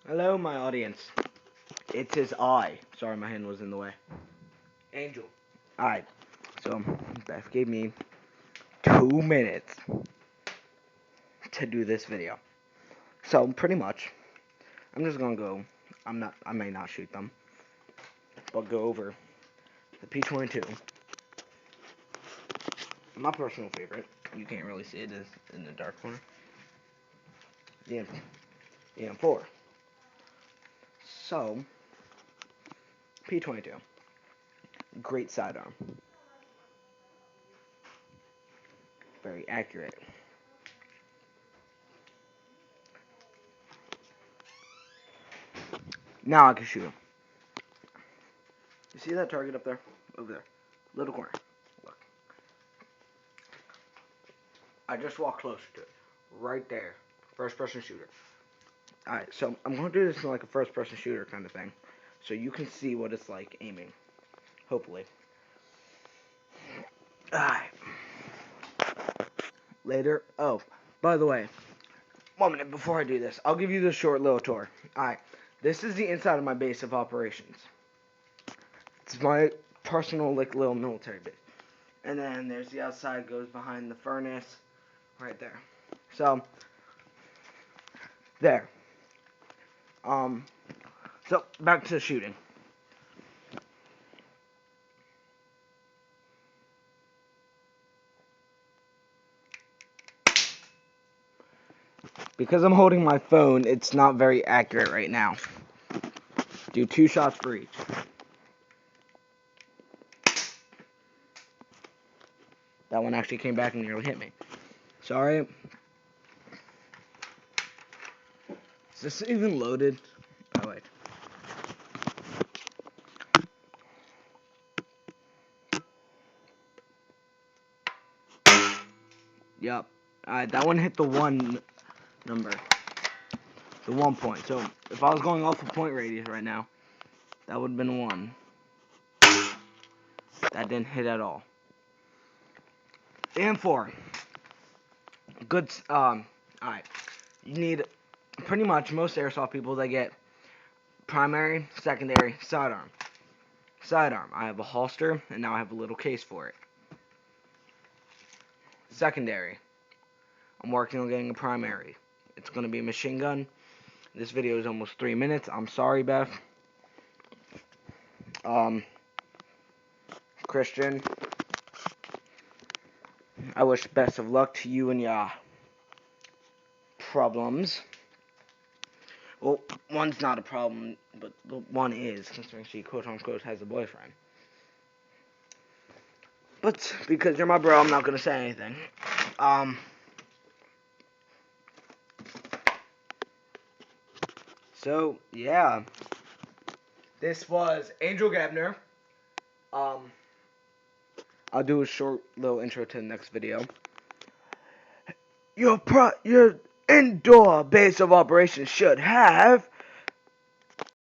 Hello, my audience. It is I. Sorry, my hand was in the way. Angel. Alright, so Beth gave me 2 minutes to do this video. So, pretty much, I'm just gonna go. I may not shoot them, but go over the P22. My personal favorite. You can't really see it, is in the dark corner. The M4. So, P22. Great sidearm. Very accurate. Now I can shoot him. You see that target up there? Over there. Little corner. Look. I just walked closer to it. Right there. First person shooter. Alright, so I'm going to do this in like a first person shooter kind of thing. So you can see what it's like aiming. Hopefully. Alright. Later. Oh, by the way. 1 minute before I do this. I'll give you the short little tour. Alright. This is the inside of my base of operations. It's my personal like little military base. And then there's the outside, goes behind the furnace. Right there. So, there. So, back to shooting. Because I'm holding my phone, it's not very accurate right now. Do 2 shots for each. That one actually came back and nearly hit me. Sorry. Is this even loaded? Oh, wait. Yup. That one hit the 1 number. The 1 point. So, if I was going off a point radius right now, that would have been 1. That didn't hit at all. And 4. Good, alright. You need, pretty much, most airsoft people, they get primary, secondary, sidearm. Sidearm, I have a holster, and now I have a little case for it. Secondary, I'm working on getting a primary. It's going to be a machine gun. This video is almost 3 minutes. I'm sorry, Beth. Christian, I wish best of luck to you and your problems. Well, one's not a problem, but one is, considering she quote-unquote has a boyfriend. But, because you're my bro, I'm not gonna say anything. So, yeah. This was Angel Gabner. I'll do a short little intro to the next video. Your indoor base of operations should have